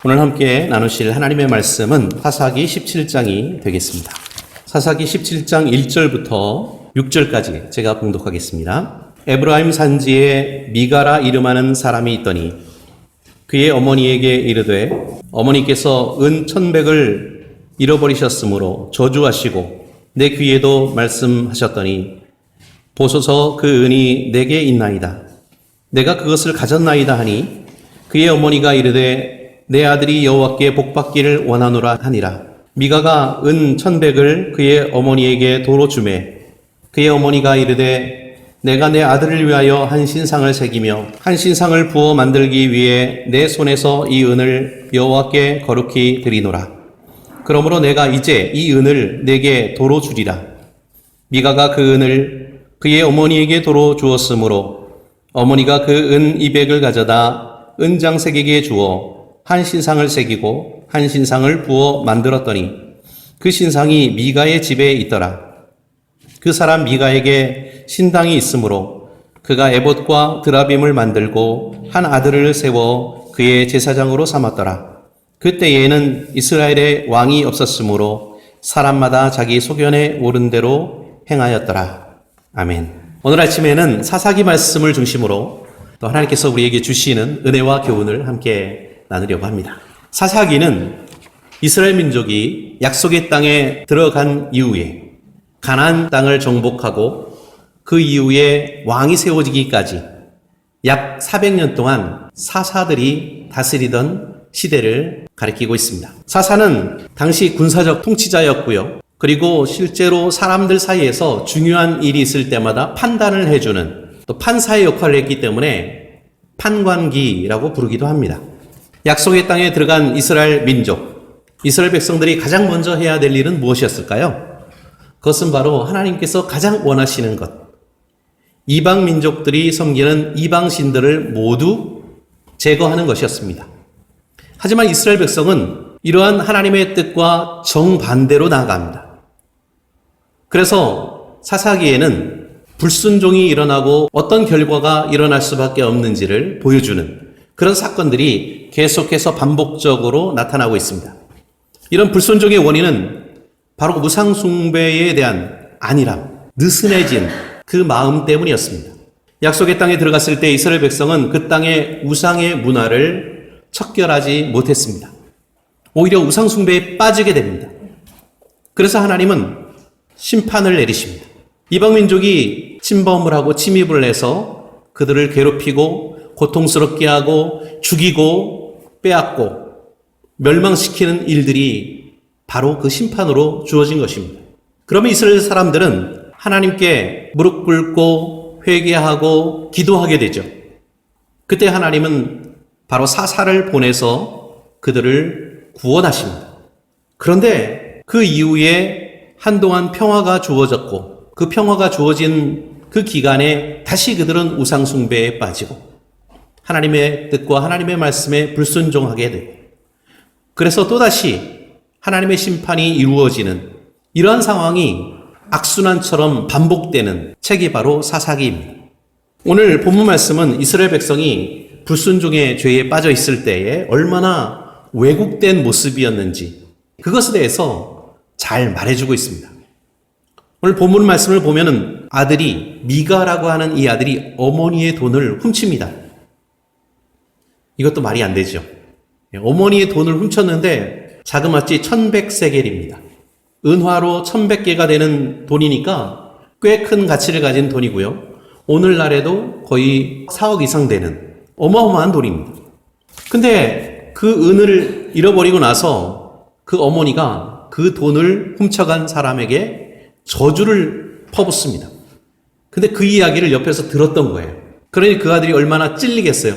오늘 함께 나누실 하나님의 말씀은 사사기 17장이 되겠습니다. 사사기 17장 1절부터 6절까지 제가 봉독하겠습니다. 에브라임 산지에 미가라 이름하는 사람이 있더니 그의 어머니에게 이르되 어머니께서 은 1,100을 잃어버리셨으므로 저주하시고 내 귀에도 말씀하셨더니 보소서 그 은이 내게 있나이다. 내가 그것을 가졌나이다 하니 그의 어머니가 이르되 내 아들이 여호와께 복받기를 원하노라 하니라. 미가가 은 1,100을 그의 어머니에게 도로 주매 그의 어머니가 이르되 내가 내 아들을 위하여 한 신상을 새기며 한 신상을 부어 만들기 위해 내 손에서 이 은을 여호와께 거룩히 드리노라. 그러므로 내가 이제 이 은을 내게 도로 주리라. 미가가 그 은을 그의 어머니에게 도로 주었으므로 어머니가 그 은 200을 가져다 은장색에게 주어 한 신상을 새기고 한 신상을 부어 만들었더니 그 신상이 미가의 집에 있더라. 그 사람 미가에게 신당이 있으므로 그가 에봇과 드라빔을 만들고 한 아들을 세워 그의 제사장으로 삼았더라. 그때에는 이스라엘의 왕이 없었으므로 사람마다 자기 소견에 옳은 대로 행하였더라. 아멘. 오늘 아침에는 사사기 말씀을 중심으로 또 하나님께서 우리에게 주시는 은혜와 교훈을 함께 나누려고 합니다. 사사기는 이스라엘 민족이 약속의 땅에 들어간 이후에 가나안 땅을 정복하고 그 이후에 왕이 세워지기까지 약 400년 동안 사사들이 다스리던 시대를 가리키고 있습니다. 사사는 당시 군사적 통치자였고요. 그리고 실제로 사람들 사이에서 중요한 일이 있을 때마다 판단을 해주는 또 판사의 역할을 했기 때문에 판관기라고 부르기도 합니다. 약속의 땅에 들어간 이스라엘 민족, 이스라엘 백성들이 가장 먼저 해야 될 일은 무엇이었을까요? 그것은 바로 하나님께서 가장 원하시는 것. 이방 민족들이 섬기는 이방 신들을 모두 제거하는 것이었습니다. 하지만 이스라엘 백성은 이러한 하나님의 뜻과 정반대로 나아갑니다. 그래서 사사기에는 불순종이 일어나고 어떤 결과가 일어날 수밖에 없는지를 보여주는 그런 사건들이 계속해서 반복적으로 나타나고 있습니다. 이런 불순종의 원인은 바로 우상숭배에 대한 안일함, 느슨해진 그 마음 때문이었습니다. 약속의 땅에 들어갔을 때 이스라엘 백성은 그 땅의 우상의 문화를 척결하지 못했습니다. 오히려 우상숭배에 빠지게 됩니다. 그래서 하나님은 심판을 내리십니다. 이방민족이 침범을 하고 침입을 해서 그들을 괴롭히고 고통스럽게 하고 죽이고 빼앗고 멸망시키는 일들이 바로 그 심판으로 주어진 것입니다. 그러면 이스라엘 사람들은 하나님께 무릎 꿇고 회개하고 기도하게 되죠. 그때 하나님은 바로 사사를 보내서 그들을 구원하십니다. 그런데 그 이후에 한동안 평화가 주어졌고 그 평화가 주어진 그 기간에 다시 그들은 우상숭배에 빠지고 하나님의 뜻과 하나님의 말씀에 불순종하게 되고 그래서 또다시 하나님의 심판이 이루어지는 이러한 상황이 악순환처럼 반복되는 책이 바로 사사기입니다. 오늘 본문 말씀은 이스라엘 백성이 불순종의 죄에 빠져 있을 때에 얼마나 왜곡된 모습이었는지 그것에 대해서 잘 말해주고 있습니다. 오늘 본문 말씀을 보면은 아들이 미가라고 하는 이 아들이 어머니의 돈을 훔칩니다. 이것도 말이 안 되죠. 어머니의 돈을 훔쳤는데 자그마치 1,100세겔입니다. 은화로 1,100개가 되는 돈이니까 꽤 큰 가치를 가진 돈이고요. 오늘날에도 거의 4억 이상 되는 어마어마한 돈입니다. 근데 그 은을 잃어버리고 나서 그 어머니가 그 돈을 훔쳐간 사람에게 저주를 퍼붓습니다. 근데 그 이야기를 옆에서 들었던 거예요. 그러니 그 아들이 얼마나 찔리겠어요.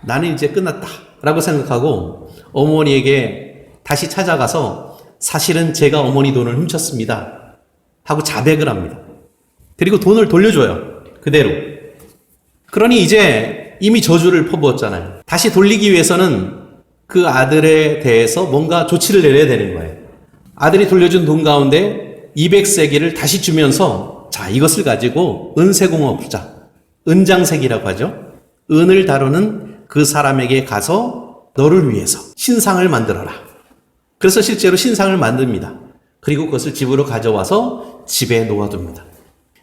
나는 이제 끝났다 라고 생각하고 어머니에게 다시 찾아가서 사실은 제가 어머니 돈을 훔쳤습니다 하고 자백을 합니다. 그리고 돈을 돌려줘요. 그대로. 그러니 이제 이미 저주를 퍼부었잖아요. 다시 돌리기 위해서는 그 아들에 대해서 뭔가 조치를 내려야 되는 거예요. 아들이 돌려준 돈 가운데 200세기를 다시 주면서 자, 이것을 가지고 은세공업 부자, 은장색이라고 하죠. 은을 다루는 그 사람에게 가서 너를 위해서 신상을 만들어라. 그래서 실제로 신상을 만듭니다. 그리고 그것을 집으로 가져와서 집에 놓아둡니다.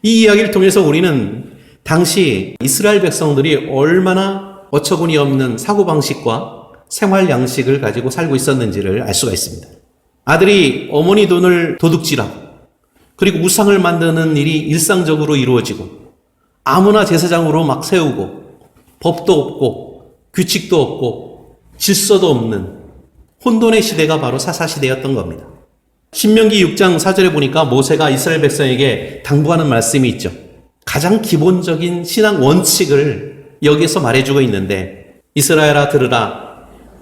이 이야기를 통해서 우리는 당시 이스라엘 백성들이 얼마나 어처구니 없는 사고방식과 생활 양식을 가지고 살고 있었는지를 알 수가 있습니다. 아들이 어머니 돈을 도둑질하고 그리고 우상을 만드는 일이 일상적으로 이루어지고 아무나 제사장으로 막 세우고 법도 없고 규칙도 없고 질서도 없는 혼돈의 시대가 바로 사사시대였던 겁니다. 신명기 6장 4절에 보니까 모세가 이스라엘 백성에게 당부하는 말씀이 있죠. 가장 기본적인 신앙 원칙을 여기에서 말해주고 있는데 이스라엘아 들으라.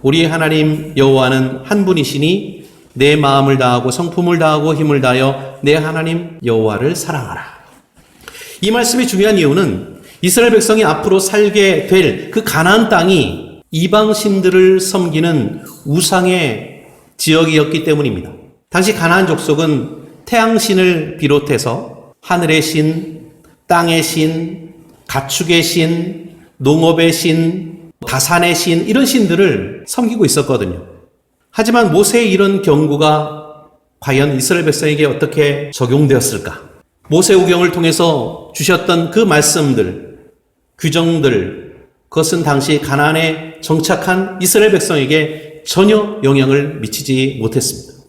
우리의 하나님 여호와는 한 분이시니 내 마음을 다하고 성품을 다하고 힘을 다하여 내 하나님 여호와를 사랑하라. 이 말씀이 중요한 이유는 이스라엘 백성이 앞으로 살게 될 그 가나안 땅이 이방신들을 섬기는 우상의 지역이었기 때문입니다. 당시 가나안 족속은 태양신을 비롯해서 하늘의 신, 땅의 신, 가축의 신, 농업의 신, 다산의 신 이런 신들을 섬기고 있었거든요. 하지만 모세의 이런 경고가 과연 이스라엘 백성에게 어떻게 적용되었을까? 모세오경을 통해서 주셨던 그 말씀들, 규정들, 그것은 당시 가나안에 정착한 이스라엘 백성에게 전혀 영향을 미치지 못했습니다.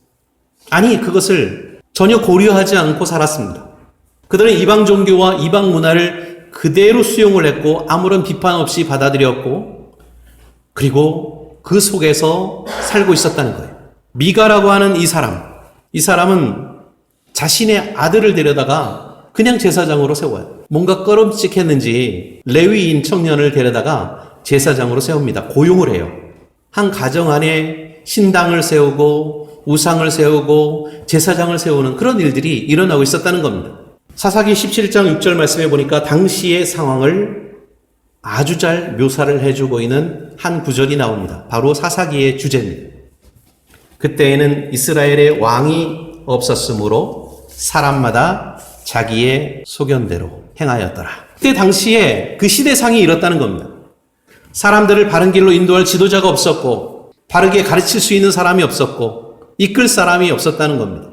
아니, 그것을 전혀 고려하지 않고 살았습니다. 그들은 이방 종교와 이방 문화를 그대로 수용을 했고 아무런 비판 없이 받아들였고 그리고 그 속에서 살고 있었다는 거예요. 미가라고 하는 이 사람은 자신의 아들을 데려다가 그냥 제사장으로 세워요. 뭔가 꺼름칙했는지 레위인 청년을 데려다가 제사장으로 세웁니다. 고용을 해요. 한 가정 안에 신당을 세우고 우상을 세우고 제사장을 세우는 그런 일들이 일어나고 있었다는 겁니다. 사사기 17장 6절 말씀에 보니까 당시의 상황을 아주 잘 묘사를 해주고 있는 한 구절이 나옵니다. 바로 사사기의 주제입니다. 그때에는 이스라엘의 왕이 없었으므로 사람마다 자기의 소견대로 행하였더라. 그때 당시에 그 시대상이 이렇다는 겁니다. 사람들을 바른 길로 인도할 지도자가 없었고 바르게 가르칠 수 있는 사람이 없었고 이끌 사람이 없었다는 겁니다.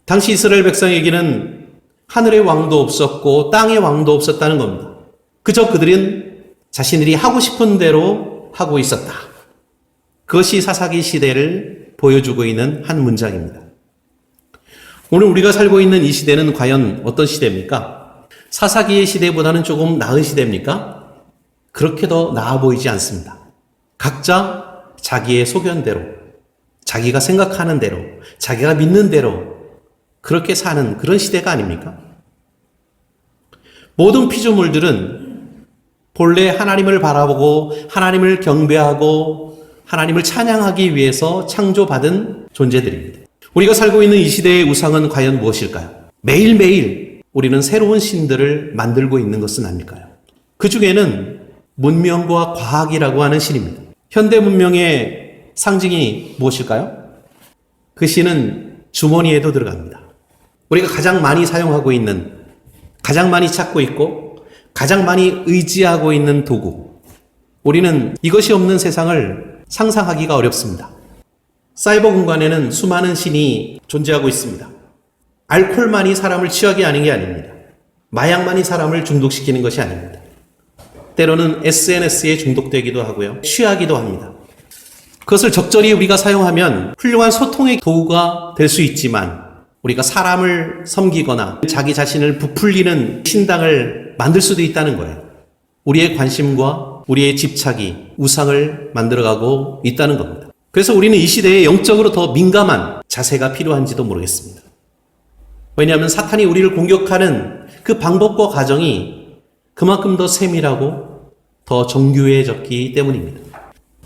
당시 이스라엘 백성에게는 하늘의 왕도 없었고 땅의 왕도 없었다는 겁니다. 그저 그들은 자신들이 하고 싶은 대로 하고 있었다. 그것이 사사기 시대를 보여주고 있는 한 문장입니다. 오늘 우리가 살고 있는 이 시대는 과연 어떤 시대입니까? 사사기의 시대보다는 조금 나은 시대입니까? 그렇게 더 나아 보이지 않습니다. 각자 자기의 소견대로, 자기가 생각하는 대로, 자기가 믿는 대로 그렇게 사는 그런 시대가 아닙니까? 모든 피조물들은 본래 하나님을 바라보고 하나님을 경배하고 하나님을 찬양하기 위해서 창조받은 존재들입니다. 우리가 살고 있는 이 시대의 우상은 과연 무엇일까요? 매일매일 우리는 새로운 신들을 만들고 있는 것은 아닐까요? 그 중에는 문명과 과학이라고 하는 신입니다. 현대 문명의 상징이 무엇일까요? 그 신은 주머니에도 들어갑니다. 우리가 가장 많이 사용하고 있는, 가장 많이 찾고 있고 가장 많이 의지하고 있는 도구. 우리는 이것이 없는 세상을 상상하기가 어렵습니다. 사이버 공간에는 수많은 신이 존재하고 있습니다. 알코올만이 사람을 취하게 하는 게 아닙니다. 마약만이 사람을 중독시키는 것이 아닙니다. 때로는 SNS에 중독되기도 하고요. 취하기도 합니다. 그것을 적절히 우리가 사용하면 훌륭한 소통의 도구가 될 수 있지만 우리가 사람을 섬기거나 자기 자신을 부풀리는 신당을 만들 수도 있다는 거예요. 우리의 관심과 우리의 집착이 우상을 만들어가고 있다는 겁니다. 그래서 우리는 이 시대에 영적으로 더 민감한 자세가 필요한지도 모르겠습니다. 왜냐하면 사탄이 우리를 공격하는 그 방법과 과정이 그만큼 더 세밀하고 더 정교해졌기 때문입니다.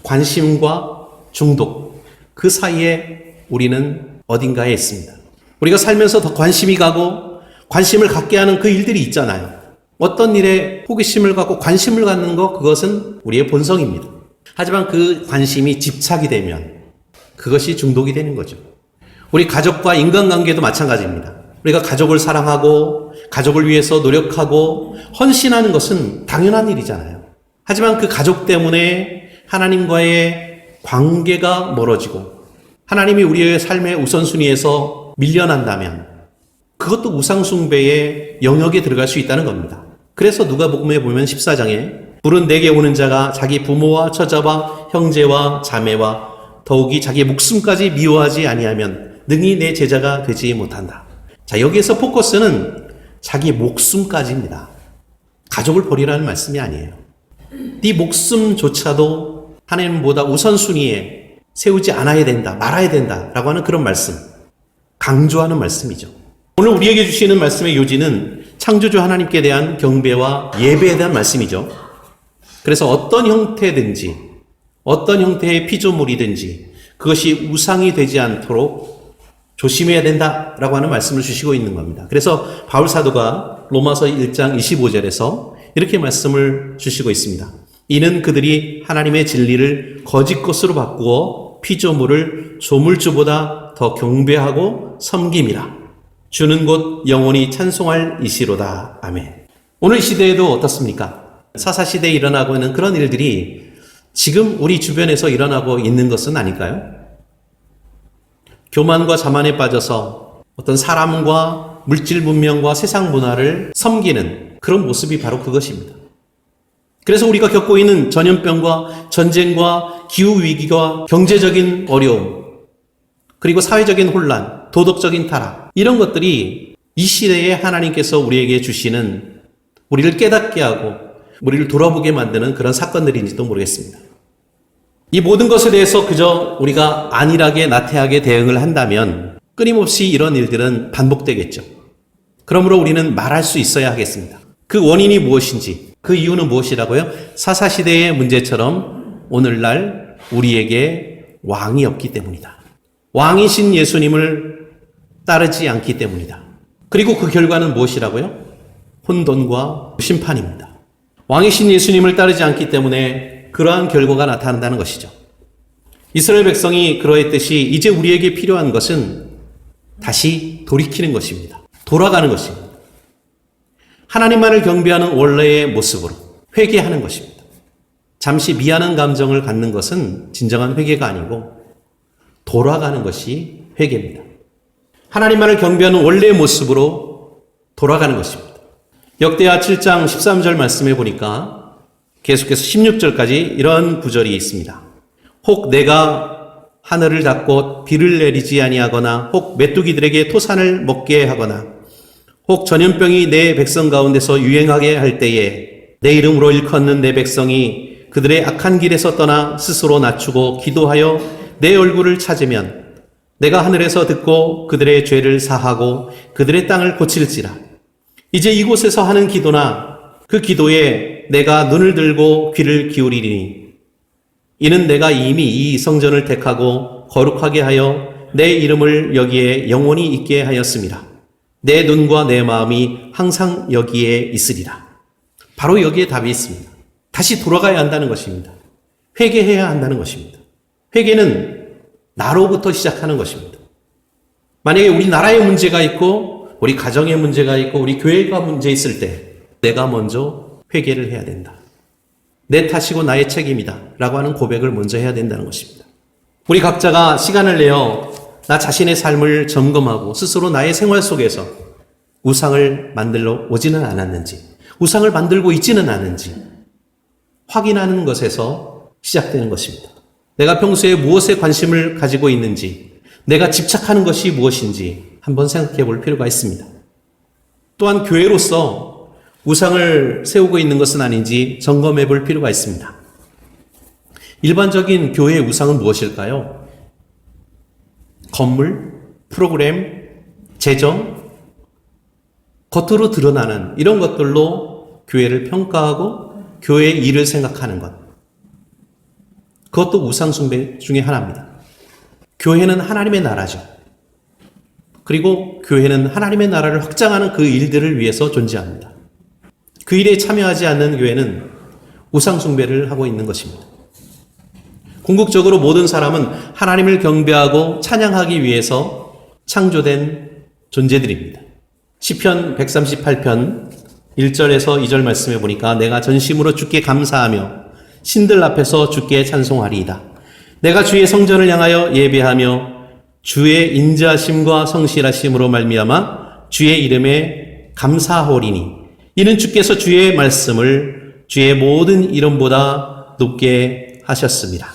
관심과 중독, 그 사이에 우리는 어딘가에 있습니다. 우리가 살면서 더 관심이 가고 관심을 갖게 하는 그 일들이 있잖아요. 어떤 일에 호기심을 갖고 관심을 갖는 것, 그것은 우리의 본성입니다. 하지만 그 관심이 집착이 되면 그것이 중독이 되는 거죠. 우리 가족과 인간관계도 마찬가지입니다. 우리가 가족을 사랑하고 가족을 위해서 노력하고 헌신하는 것은 당연한 일이잖아요. 하지만 그 가족 때문에 하나님과의 관계가 멀어지고 하나님이 우리의 삶의 우선순위에서 밀려난다면 그것도 우상숭배의 영역에 들어갈 수 있다는 겁니다. 그래서 누가복음에 보면 14장에 불은 내게 오는 자가 자기 부모와 처자와 형제와 자매와 더욱이 자기 목숨까지 미워하지 아니하면 능히 내 제자가 되지 못한다. 자, 여기에서 포커스는 자기 목숨까지입니다. 가족을 버리라는 말씀이 아니에요. 네 목숨조차도 하나님보다 우선순위에 세우지 않아야 된다, 말아야 된다라고 하는 그런 말씀, 강조하는 말씀이죠. 오늘 우리에게 주시는 말씀의 요지는 창조주 하나님께 대한 경배와 예배에 대한 말씀이죠. 그래서 어떤 형태든지 어떤 형태의 피조물이든지 그것이 우상이 되지 않도록 조심해야 된다라고 하는 말씀을 주시고 있는 겁니다. 그래서 바울 사도가 로마서 1장 25절에서 이렇게 말씀을 주시고 있습니다. 이는 그들이 하나님의 진리를 거짓 것으로 바꾸어 피조물을 조물주보다 더 경배하고 섬김이라. 주는 곧 영원히 찬송할 이시로다. 아멘. 오늘 시대에도 어떻습니까? 사사시대에 일어나고 있는 그런 일들이 지금 우리 주변에서 일어나고 있는 것은 아닐까요? 교만과 자만에 빠져서 어떤 사람과 물질 문명과 세상 문화를 섬기는 그런 모습이 바로 그것입니다. 그래서 우리가 겪고 있는 전염병과 전쟁과 기후위기와 경제적인 어려움, 그리고 사회적인 혼란, 도덕적인 타락, 이런 것들이 이 시대에 하나님께서 우리에게 주시는, 우리를 깨닫게 하고 우리를 돌아보게 만드는 그런 사건들인지도 모르겠습니다. 이 모든 것에 대해서 그저 우리가 안일하게 나태하게 대응을 한다면 끊임없이 이런 일들은 반복되겠죠. 그러므로 우리는 말할 수 있어야 하겠습니다. 그 원인이 무엇인지, 그 이유는 무엇이라고요? 사사시대의 문제처럼 오늘날 우리에게 왕이 없기 때문이다. 왕이신 예수님을 따르지 않기 때문이다. 그리고 그 결과는 무엇이라고요? 혼돈과 심판입니다. 왕이신 예수님을 따르지 않기 때문에 그러한 결과가 나타난다는 것이죠. 이스라엘 백성이 그러했듯이 이제 우리에게 필요한 것은 다시 돌이키는 것입니다. 돌아가는 것입니다. 하나님만을 경배하는 원래의 모습으로 회개하는 것입니다. 잠시 미안한 감정을 갖는 것은 진정한 회개가 아니고 돌아가는 것이 회개입니다. 하나님만을 경배하는 원래의 모습으로 돌아가는 것입니다. 역대하 7장 13절 말씀해 보니까 계속해서 16절까지 이런 구절이 있습니다. 혹 내가 하늘을 닫고 비를 내리지 아니하거나 혹 메뚜기들에게 토산을 먹게 하거나 혹 전염병이 내 백성 가운데서 유행하게 할 때에 내 이름으로 일컫는 내 백성이 그들의 악한 길에서 떠나 스스로 낮추고 기도하여 내 얼굴을 찾으면 내가 하늘에서 듣고 그들의 죄를 사하고 그들의 땅을 고칠지라. 이제 이곳에서 하는 기도나 그 기도에 내가 눈을 들고 귀를 기울이리니 이는 내가 이미 이 성전을 택하고 거룩하게 하여 내 이름을 여기에 영원히 있게 하였습니다. 내 눈과 내 마음이 항상 여기에 있으리라. 바로 여기에 답이 있습니다. 다시 돌아가야 한다는 것입니다. 회개해야 한다는 것입니다. 회개는 나로부터 시작하는 것입니다. 만약에 우리 나라에 문제가 있고 우리 가정에 문제가 있고 우리 교회가 문제 있을 때 내가 먼저 회개를 해야 된다. 내 탓이고 나의 책임이다 라고 하는 고백을 먼저 해야 된다는 것입니다. 우리 각자가 시간을 내어 나 자신의 삶을 점검하고 스스로 나의 생활 속에서 우상을 만들러 오지는 않았는지, 우상을 만들고 있지는 않은지 확인하는 것에서 시작되는 것입니다. 내가 평소에 무엇에 관심을 가지고 있는지, 내가 집착하는 것이 무엇인지 한번 생각해 볼 필요가 있습니다. 또한 교회로서 우상을 세우고 있는 것은 아닌지 점검해 볼 필요가 있습니다. 일반적인 교회의 우상은 무엇일까요? 건물, 프로그램, 재정, 겉으로 드러나는 이런 것들로 교회를 평가하고 교회의 일을 생각하는 것. 그것도 우상 숭배 중에 하나입니다. 교회는 하나님의 나라죠. 그리고 교회는 하나님의 나라를 확장하는 그 일들을 위해서 존재합니다. 그 일에 참여하지 않는 교회는 우상 숭배를 하고 있는 것입니다. 궁극적으로 모든 사람은 하나님을 경배하고 찬양하기 위해서 창조된 존재들입니다. 시편 138편 1절에서 2절 말씀해 보니까 내가 전심으로 주께 감사하며 신들 앞에서 주께 찬송하리이다. 내가 주의 성전을 향하여 예배하며 주의 인자심과 성실하심으로 말미암아 주의 이름에 감사하오리니 이는 주께서 주의 말씀을 주의 모든 이름보다 높게 하셨습니다.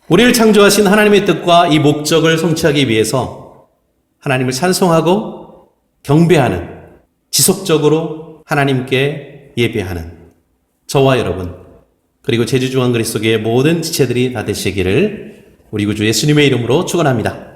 우리를 창조하신 하나님의 뜻과 이 목적을 성취하기 위해서 하나님을 찬송하고 경배하는, 지속적으로 하나님께 예배하는 저와 여러분, 그리고 제주중앙그리스도교의 모든 지체들이 다 되시기를 우리 구주 예수님의 이름으로 축원합니다.